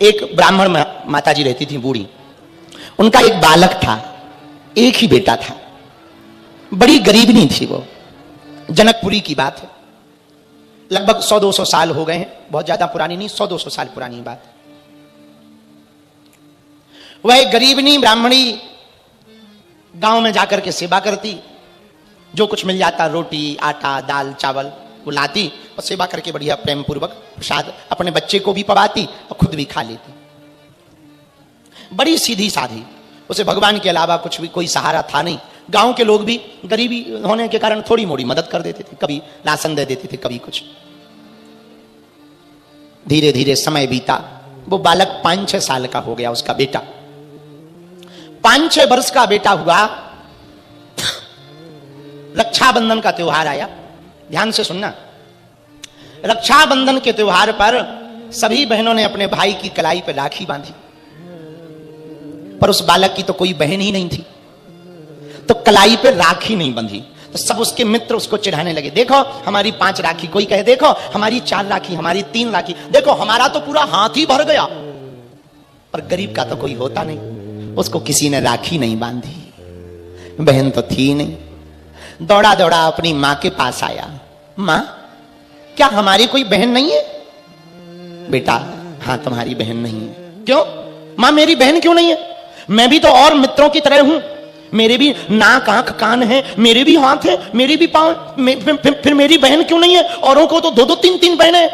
एक ब्राह्मण माता जी रहती थी बूढ़ी, उनका एक बालक था, एक ही बेटा था, बड़ी गरीबनी थी वो। जनकपुरी की बात है, लगभग 100-200 साल हो गए हैं, बहुत ज्यादा पुरानी नहीं, 100-200 साल पुरानी बात। वह एक गरीबनी ब्राह्मणी गांव में जाकर के सेवा करती, जो कुछ मिल जाता, रोटी, आटा, दाल, चावल, वो लाती और सेवा करके बढ़िया प्रेम पूर्वक प्रसाद अपने बच्चे को भी पवाती और खुद भी खा लेती। बड़ी सीधी साधी, उसे भगवान के अलावा कुछ भी कोई सहारा था नहीं। गांव के लोग भी गरीबी होने के कारण थोड़ी मोड़ी मदद कर देते थे, कभी राशन दे देते थे, कभी कुछ। धीरे धीरे समय बीता, वो बालक 5-6 साल का हो गया, उसका बेटा 5-6 वर्ष का बेटा हुआ। रक्षाबंधन का त्योहार आया, ध्यान से सुनना। रक्षाबंधन के त्योहार पर सभी बहनों ने अपने भाई की कलाई पर राखी बांधी, पर उस बालक की तो कोई बहन ही नहीं थी, तो कलाई पे राखी नहीं बंधी। तो सब उसके मित्र उसको चिढ़ाने लगे, देखो हमारी 5 राखी, कोई कहे देखो हमारी 4 राखी, हमारी 3 राखी, देखो हमारा तो पूरा हाथ ही भर गया। पर गरीब का तो कोई होता नहीं, उसको किसी ने राखी नहीं बांधी, बहन तो थी नहीं। दौड़ा दौड़ा अपनी मां के पास आया, मां क्या हमारी कोई बहन नहीं है? बेटा हाँ तुम्हारी बहन नहीं है। क्यों मां, मेरी बहन क्यों नहीं है? मैं भी तो और मित्रों की तरह हूं, मेरे भी नाक आंख कान है, मेरे भी हाथ है, मेरे भी पांव, फिर मेरी बहन क्यों नहीं है? औरों को तो 2-2 3-3 बहनें।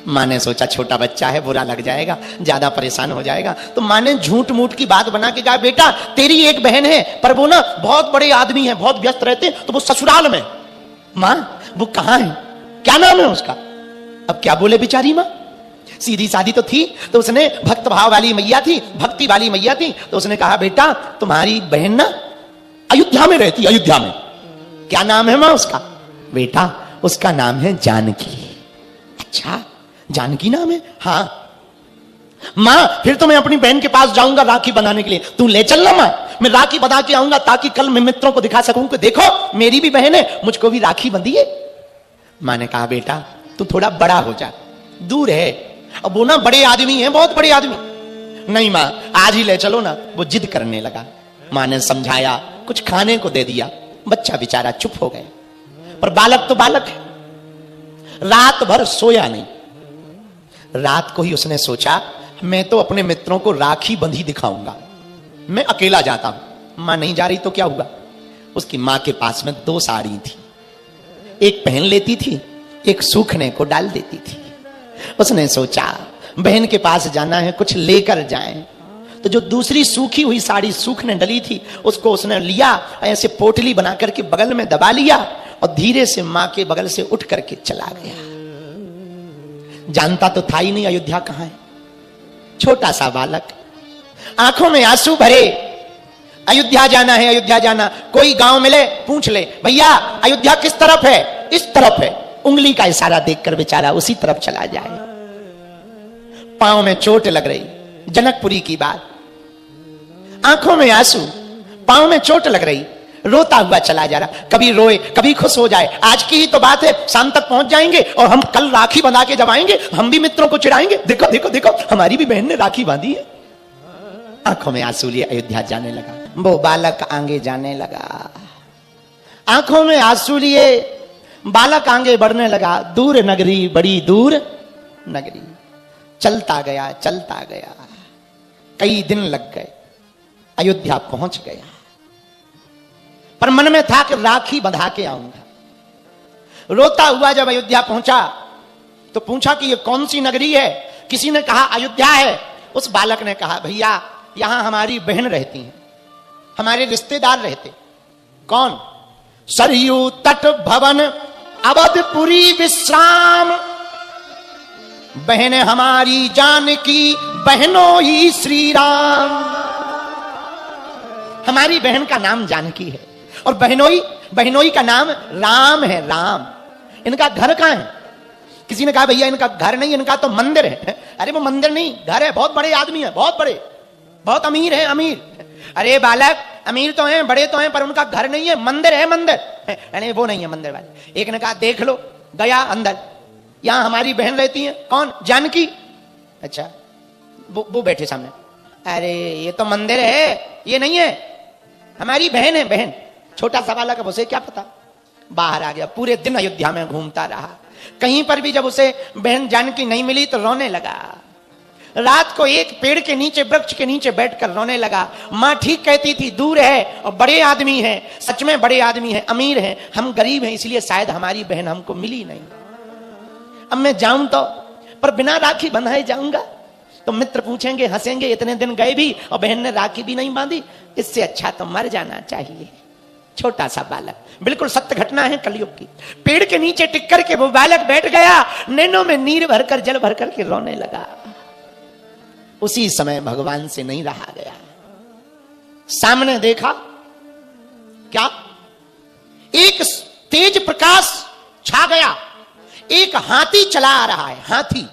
मां ने सोचा छोटा बच्चा है, बुरा लग जाएगा, ज्यादा परेशान हो जाएगा, तो मां ने झूठ मूठ की बात बना के कहा, बेटा तेरी एक बहन है, पर वो ना बहुत बड़े आदमी है, बहुत व्यस्त रहते, तो वो ससुराल में। मां वो कहां है, क्या नाम है उसका? अब क्या बोले बेचारी मां, सीधी सादी तो थी, तो उसने भक्त भाव वाली मैया थी, भक्ति वाली मैया थी, तो उसने कहा बेटा तुम्हारी बहन ना अयोध्या में रहती, अयोध्या में। क्या नाम है मां उसका? बेटा उसका नाम है जानकी। अच्छा जानकी नाम है? हाँ मां, फिर तो मैं अपनी बहन के पास जाऊंगा राखी बनाने के लिए, तू ले चलना मां, मैं राखी बना के आऊंगा, ताकि कल मैं मित्रों को दिखा सकूं कि देखो मेरी भी बहन है, मुझको भी राखी बंधी है। मां ने कहा बेटा तू थोड़ा बड़ा हो जा, दूर है, अब वो ना बड़े आदमी है, बहुत बड़े आदमी। नहीं मां आज ही ले चलो ना। वो जिद करने लगा, मां ने समझाया, कुछ खाने को दे दिया, बच्चा बेचारा चुप हो गया। पर बालक तो बालक है, रात भर सोया नहीं। रात को ही उसने सोचा मैं तो अपने मित्रों को राखी बंधी दिखाऊंगा, मैं अकेला जाता हूं। मां नहीं जा रही तो क्या हुआ, उसकी मां के पास में 2 साड़ी थी, एक पहन लेती थी, एक सूखने को डाल देती थी। उसने सोचा बहन के पास जाना है, कुछ लेकर जाएं। तो जो दूसरी सूखी हुई साड़ी सूखने डली थी, उसको उसने लिया, ऐसे पोटली बना करके बगल में दबा लिया और धीरे से मां के बगल से उठ करके चला गया। जानता तो था ही नहीं अयोध्या कहां है, छोटा सा बालक, आंखों में आंसू भरे, अयोध्या जाना है, अयोध्या जाना। कोई गांव मिले पूछ ले, भैया अयोध्या किस तरफ है? इस तरफ है। उंगली का इशारा देखकर बेचारा उसी तरफ चला जाए। पांव में चोट लग रही, जनकपुरी की बात, आंखों में आंसू, पांव में चोट लग रही, रोता हुआ चला जा रहा, कभी रोए कभी खुश हो जाए। आज की ही तो बात है, शाम तक पहुंच जाएंगे और हम कल राखी बना के जब आएंगे हम भी मित्रों को चिढ़ाएंगे, देखो देखो देखो हमारी भी बहन ने राखी बांधी है। आंखों में आंसू लिए अयोध्या जाने लगा। वो बालक आगे जाने लगा, आंखों में आंसू लिए बालक आगे बढ़ने लगा। दूर नगरी, बड़ी दूर नगरी, चलता गया चलता गया, कई दिन लग गए, अयोध्या पहुंच गया। पर मन में था कि राखी बंधा के आऊंगा। रोता हुआ जब अयोध्या पहुंचा तो पूछा कि ये कौन सी नगरी है? किसी ने कहा अयोध्या है। उस बालक ने कहा भैया यहां हमारी बहन रहती है, हमारे रिश्तेदार रहते। कौन? सरयू तट भवन अवधपुरी विश्राम, बहन हमारी जानकी, बहनों ही श्री राम। हमारी बहन का नाम जानकी है और बहनोई का नाम राम है, राम। इनका घर कहां है? किसी ने कहा भैया इनका घर नहीं, इनका तो मंदिर है। अरे वो मंदिर नहीं, घर है, बहुत बड़े आदमी है, बहुत बड़े, बहुत अमीर है, अमीर। अरे बालक अमीर तो हैं, बड़े तो हैं, पर उनका घर नहीं है, मंदिर है, मंदिर। अरे वो नहीं है मंदिर वाले। एक ने कहा देख लो, गया अंदर, यहां हमारी बहन रहती है। कौन? जानकी। अच्छा वो बैठे सामने, अरे ये तो मंदिर है, ये नहीं है, हमारी बहन है, बहन। छोटा सा बालक, अब उसे क्या पता। बाहर आ गया, पूरे दिन अयोध्या में घूमता रहा। कहीं पर भी जब उसे बहन जानकी नहीं मिली तो रोने लगा। रात को एक पेड़ के नीचे, वृक्ष के नीचे बैठकर रोने लगा। माँ ठीक कहती थी, दूर है और बड़े आदमी है, सच में बड़े आदमी है, अमीर है, हम गरीब हैं, इसलिए शायद हमारी बहन हमको मिली नहीं। अब मैं जाऊं तो, पर बिना राखी बंधाए जाऊंगा तो मित्र पूछेंगे, हंसेंगे, इतने दिन गए भी और बहन ने राखी भी नहीं बांधी, इससे अच्छा तो मर जाना चाहिए। छोटा सा बालक, बिल्कुल सत्य घटना है कलयुग की। पेड़ के नीचे टिक करके वो बालक बैठ गया, नैनों में नीर भरकर, जल भरकर के रोने लगा। उसी समय भगवान से नहीं रहा गया। सामने देखा क्या, एक तेज प्रकाश छा गया, एक हाथी चला आ रहा है। हाथी,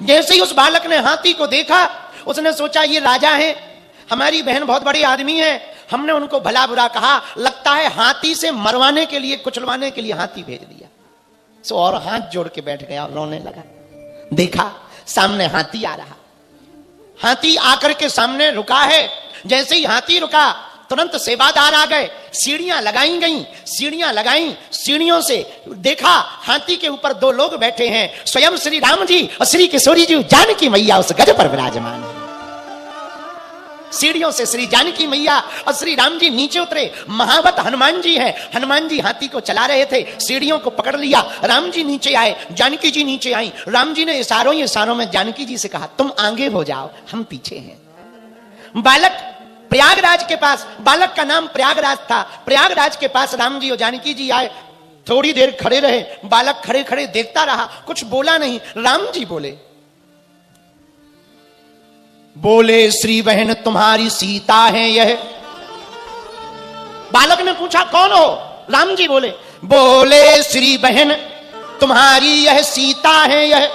जैसे ही उस बालक ने हाथी को देखा, उसने सोचा ये राजा है, हमारी बहन बहुत बड़ी आदमी है, हमने उनको भला बुरा कहा, लगता है हाथी से मरवाने के लिए, कुचलवाने के लिए हाथी भेज दिया। सो और हाथ जोड़ के बैठ गया और रोने लगा। देखा सामने हाथी आ रहा, हाथी आकर के सामने रुका है। जैसे ही हाथी रुका, तुरंत सेवादार आ गए, सीढ़ियां लगाई गई, सीढ़ियां लगाई, सीढ़ियों से देखा हाथी के ऊपर दो लोग बैठे हैं, स्वयं श्री राम जी और श्री किशोरी जी जानकी मैया उस गज पर विराजमान है। सीढ़ियों से श्री जानकी मैया और श्री राम जी नीचे उतरे। महावत हनुमान जी हैं, हनुमान जी हाथी को चला रहे थे, सीढ़ियों को पकड़ लिया। राम जी नीचे आए, जानकी जी नीचे आई। राम जी ने इशारों में जानकी जी से कहा, तुम आगे हो जाओ, हम पीछे हैं। बालक प्रयागराज के पास, बालक का नाम प्रयागराज था, प्रयागराज के पास राम जी और जानकी जी आए। थोड़ी देर खड़े रहे, बालक खड़े खड़े देखता रहा, कुछ बोला नहीं। राम जी बोले, श्री बहन तुम्हारी सीता है यह। बालक ने पूछा कौन हो? राम जी बोले श्री बहन तुम्हारी यह सीता है यह।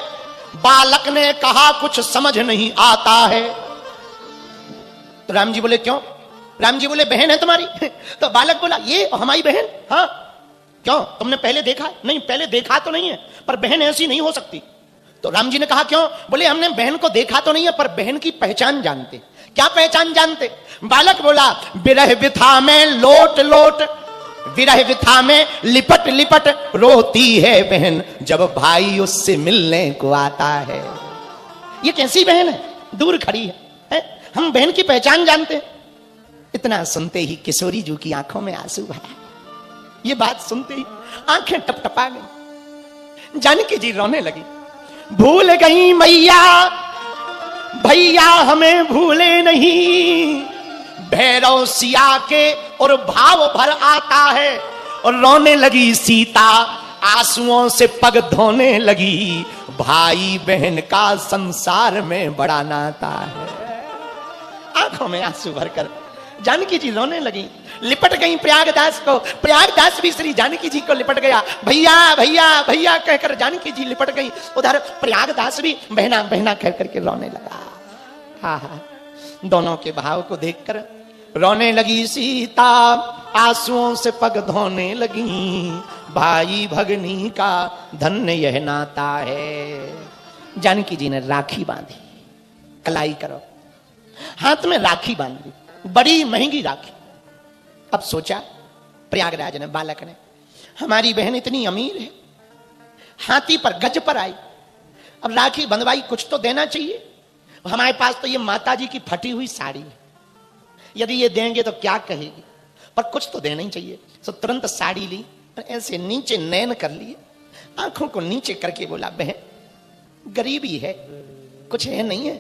बालक ने कहा कुछ समझ नहीं आता है। तो राम जी बोले क्यों? राम जी बोले बहन है तुम्हारी। तो बालक बोला ये हमारी बहन? हाँ। क्यों, तुमने पहले देखा? नहीं, पहले देखा तो नहीं है, पर बहन ऐसी नहीं हो सकती। तो राम जी ने कहा क्यों? बोले हमने बहन को देखा तो नहीं है, पर बहन की पहचान जानते। क्या पहचान जानते? बालक बोला विरह विथा में लोट लोट, विरह विथा में लिपट लिपट रोती है बहन, जब भाई उससे मिलने को आता है। ये कैसी बहन है, दूर खड़ी है? हम बहन की पहचान जानते हैं। इतना सुनते ही किशोरी जी की आंखों में आंसू भरा। ये बात सुनते ही आंखें टपटपा गई। जानकी जी रोने लगी। भूल गई मैया भैया हमें भूले नहीं, भैरव सिया के और भाव भर आता है। और रोने लगी सीता, आंसुओं से पग धोने लगी। भाई बहन का संसार में बड़ा नाता है। आंखों में आंसू भरकर जानकी जी रोने लगी, लिपट गई प्रयागदास को। प्रयागदास भी श्री जानकी जी को लिपट गया। भैया भैया भैया कहकर जानकी जी लिपट गई। उधर प्रयागदास भी बहना बहना कह करके रोने लगा। हाँ हाँ, दोनों के भाव को देखकर रोने लगी सीता, आंसुओं से पग धोने लगी। भाई भगनी का धन्य यह नाता है। जानकी जी ने राखी बांधी, कलाई करो, हाथ में राखी बांधी, बड़ी महंगी राखी। अब सोचा प्रयागराज ने, बालक ने, हमारी बहन इतनी अमीर है, हाथी पर गज पर आई, अब राखी बंधवाई, कुछ तो देना चाहिए। हमारे पास तो ये माता जी की फटी हुई साड़ी है, यदि ये देंगे तो क्या कहेगी, पर कुछ तो देना ही चाहिए। तो तुरंत साड़ी ली, ऐसे नीचे नैन कर लिए, आंखों को नीचे करके बोला बहन गरीबी है, कुछ है नहीं है,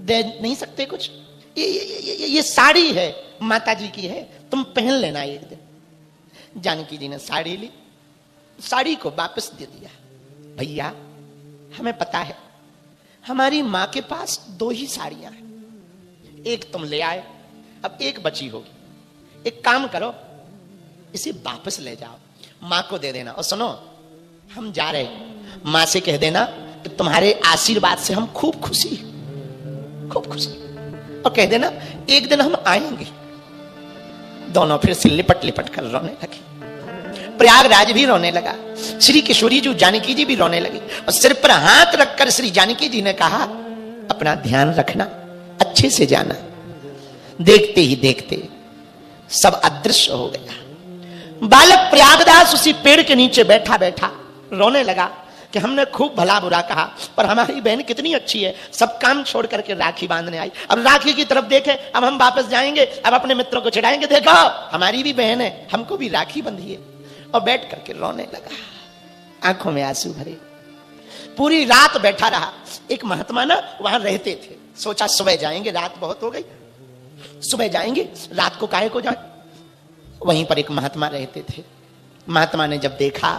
दे नहीं सकते कुछ, ये साड़ी है, माता जी की है, तुम पहन लेना एक दिन। जानकी जी ने साड़ी ली, साड़ी को वापस दे दिया। भैया हमें पता है हमारी माँ के पास 2 ही साड़ियां हैं, एक तुम ले आए, अब एक बची होगी। एक काम करो, इसे वापस ले जाओ, माँ को दे देना। और सुनो, हम जा रहे, माँ से कह देना कि तुम्हारे आशीर्वाद से हम खूब खुशी, खूब खुशी, और कह देना एक दिन हम आएंगे। दोनों फिर से लिपट लिपट कर रोने लगे। प्रयागराज भी रोने लगा, श्री किशोरी जी जानकी जी भी रोने लगी। और सिर पर हाथ रखकर श्री जानकी जी ने कहा अपना ध्यान रखना, अच्छे से जाना। देखते ही देखते सब अदृश्य हो गया। बालक प्रयागदास उसी पेड़ के नीचे बैठा बैठा रोने लगा कि हमने खूब भला बुरा कहा, पर हमारी बहन कितनी अच्छी है, सब काम छोड़ करके राखी बांधने आई। अब राखी की तरफ देखे, अब हम वापस जाएंगे, अब अपने मित्रों को चिढ़ाएंगे, देखो हमारी भी बहन है, हमको भी राखी बंधिए। और बैठ करके रोने लगा, आंखों में आंसू भरे। पूरी रात बैठा रहा। एक महात्मा ना वहां रहते थे, सोचा सुबह जाएंगे, रात बहुत हो गई, सुबह जाएंगे, रात को काहे को जाए। वहीं पर एक महात्मा रहते थे। महात्मा ने जब देखा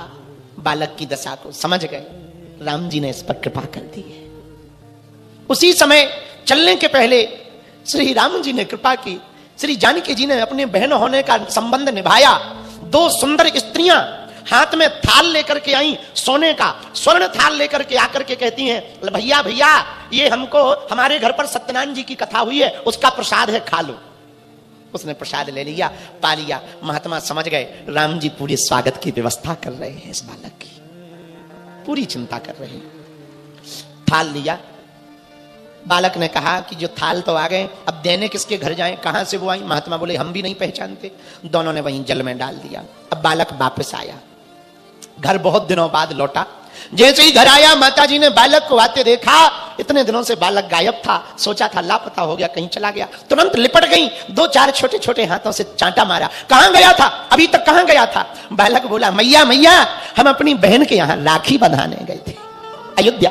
बालक की दशा को, समझ गए राम जी ने इस पर कृपा कर दी है। उसी समय चलने के पहले श्री राम जी ने कृपा की, श्री जानकी जी ने अपने बहन होने का संबंध निभाया। दो सुंदर स्त्रियां हाथ में थाल लेकर के आई, सोने का स्वर्ण थाल लेकर के आकर के कहती हैं, भैया भैया ये हमको हमारे घर पर सत्यनारायण जी की कथा हुई है, उसका प्रसाद है, खा लो। उसने प्रसाद ले लिया, पा लिया। महात्मा समझ गए राम जी पूरी स्वागत की व्यवस्था कर रहे हैं, इस बालक की पूरी चिंता कर रहे हैं। थाल लिया, बालक ने कहा कि जो थाल तो आ गए, अब देने किसके घर जाएं, कहां से वो आई। महात्मा बोले हम भी नहीं पहचानते। दोनों ने वहीं जल में डाल दिया। अब बालक वापस आया, घर बहुत दिनों बाद लौटा। जैसे ही घर आया, माता जी ने बालक को आते देखा। इतने दिनों से बालक गायब था, सोचा था लापता हो गया, कहीं चला गया। तुरंत लिपट गई, दो चार छोटे छोटे हाथों से चांटा मारा। कहां गया था, अभी तक कहां गया था। बालक बोला, मैया मैया हम अपनी बहन के यहां राखी बंधाने गए थे, अयोध्या।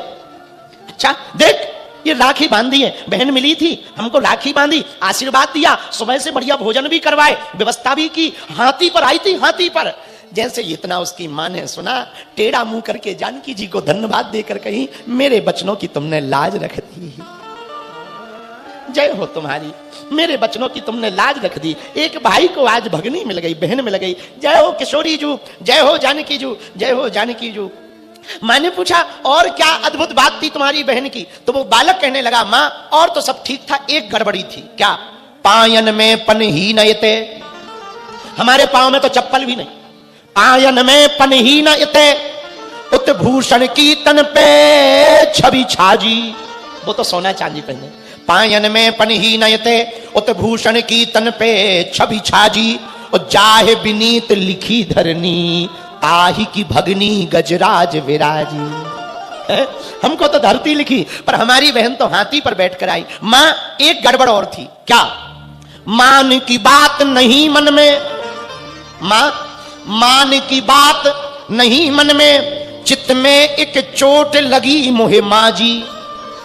अच्छा देख ये राखी बांधी है, बहन मिली थी, हमको राखी बांधी, आशीर्वाद दिया, सुबह से बढ़िया भोजन भी करवाए, व्यवस्था भी की। हाथी पर आई थी, हाथी पर। जैसे इतना उसकी मां ने सुना, टेढ़ा मुंह करके जानकी जी को धन्यवाद देकर कही, मेरे बचनों की तुमने लाज रख दी, जय हो तुम्हारी, मेरे बचनों की तुमने लाज रख दी। एक भाई को आज भगनी मिल गई, बहन मिल गई। जय हो किशोरी जू, जय हो जानकी जू, जय हो जानकी जू। मां ने पूछा और क्या अद्भुत बात थी तुम्हारी बहन की। तो वो बालक कहने लगा, मां और तो सब ठीक था, एक गड़बड़ी थी। क्या? पायन में पन ही नयते, हमारे पांव में तो चप्पल भी नहीं। पायन में पन ही नयते, उत्भूषण की तन पे छवि छाजी। वो तो सोना चांदी पहने। पायन में पन ही नयते, उत्भूषण की तन पे छवि छाजी। और जाहे विनीत लिखी धरनी, ताही की भगनी गजराज विराजी। हमको तो धरती लिखी, पर हमारी बहन तो हाथी पर बैठकर आई। मां एक गड़बड़ और थी। क्या? मान की बात नहीं मन में, मां मान की बात नहीं मन में, चित्त में एक चोट लगी मोहे मां जी।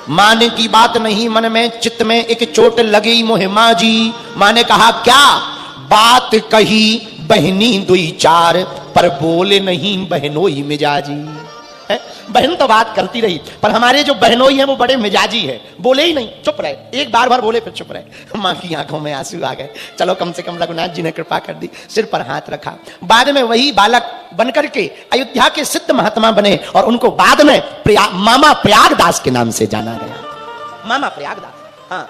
मान की बात नहीं मन में, चित्त में एक चोट लगी मोहे मां जी। मां ने कहा क्या? बात कही बहनी दुई चार, पर बोले नहीं बहनोई मिजाजी। बहन तो बात करती रही, पर हमारे जो बहनोई हैं वो बड़े मिजाजी है, बोले ही नहीं, चुप रहे। एक बार बोले फिर चुप रहे। मां की आंखों में आंसू आ गए। चलो कम से कम रघुनाथ जी ने कृपा कर दी, सिर पर हाथ रखा। बाद में वही बालक बनकर के अयोध्या के सिद्ध महात्मा बने और उनको बाद में मामा प्रयागदास के नाम से जाना गया। मामा प्रयागदास। हाँ,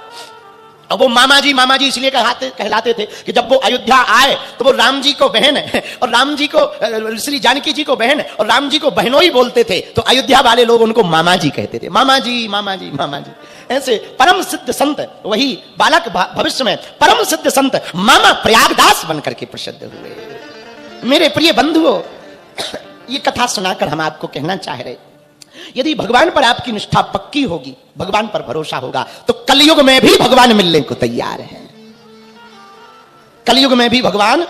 अब वो मामा जी इसलिए कहलाते थे कि जब वो अयोध्या आए तो वो राम जी को बहन है और राम जी को श्री जानकी जी को बहन और राम जी को बहनोई बोलते थे, तो अयोध्या वाले लोग उनको मामा जी कहते थे। मामा जी मामा जी मामा जी। ऐसे परम सिद्ध संत, वही बालक भविष्य में परम सिद्ध संत मामा प्रयागदास बनकर के प्रसिद्ध हुए। मेरे प्रिय बंधुओं, ये कथा सुनाकर हम आपको कहना चाह रहे, यदि भगवान पर आपकी निष्ठा पक्की होगी, भगवान पर भरोसा होगा, तो कलयुग में भी भगवान मिलने को तैयार है। कलयुग में भी भगवान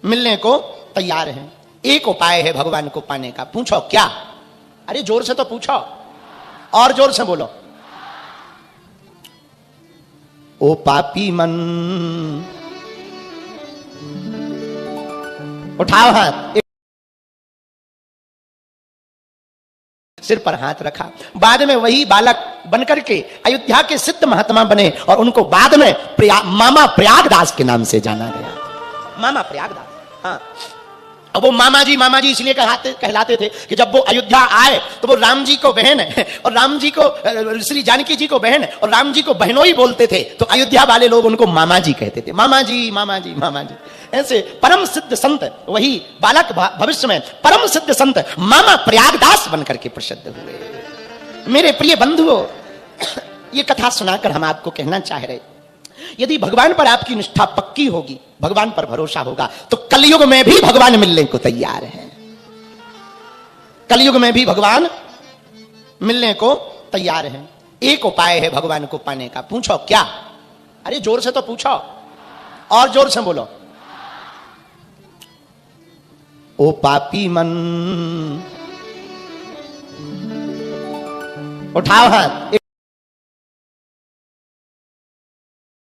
मिलने को तैयार है। एक उपाय है भगवान को पाने का। पूछो क्या? अरे जोर से तो पूछो, और जोर से बोलो। ओ पापी मन, उठाओ हाथ, सिर पर हाथ रखा। बाद में वही बालक बनकर के अयोध्या के सिद्ध महात्मा बने और उनको बाद में मामा प्रयागदास के नाम से जाना गया। मामा प्रयागदास। हाँ, अब वो मामा जी इसलिए कहलाते थे कि जब वो अयोध्या आए तो वो राम जी को बहन है और राम जी को श्री जानकी जी को बहन और राम जी को बहनोई बोलते थे, तो अयोध्या वाले लोग उनको मामा जी कहते थे। मामा जी मामा जी मामा जी। ऐसे परम सिद्ध संत, वही बालक भविष्य में परम सिद्ध संत मामा प्रयागदास बनकर के प्रसिद्ध हुए। मेरे प्रिय बंधुओं, ये कथा सुनाकर हम आपको कहना चाह रहे, यदि भगवान पर आपकी निष्ठा पक्की होगी, भगवान पर भरोसा होगा, तो कलयुग में भी भगवान मिलने को तैयार है। कलयुग में भी भगवान मिलने को तैयार है। एक उपाय है भगवान को पाने का। पूछो क्या? अरे जोर से तो पूछो, और जोर से बोलो। ओ पापी मन, उठाओ हाथ।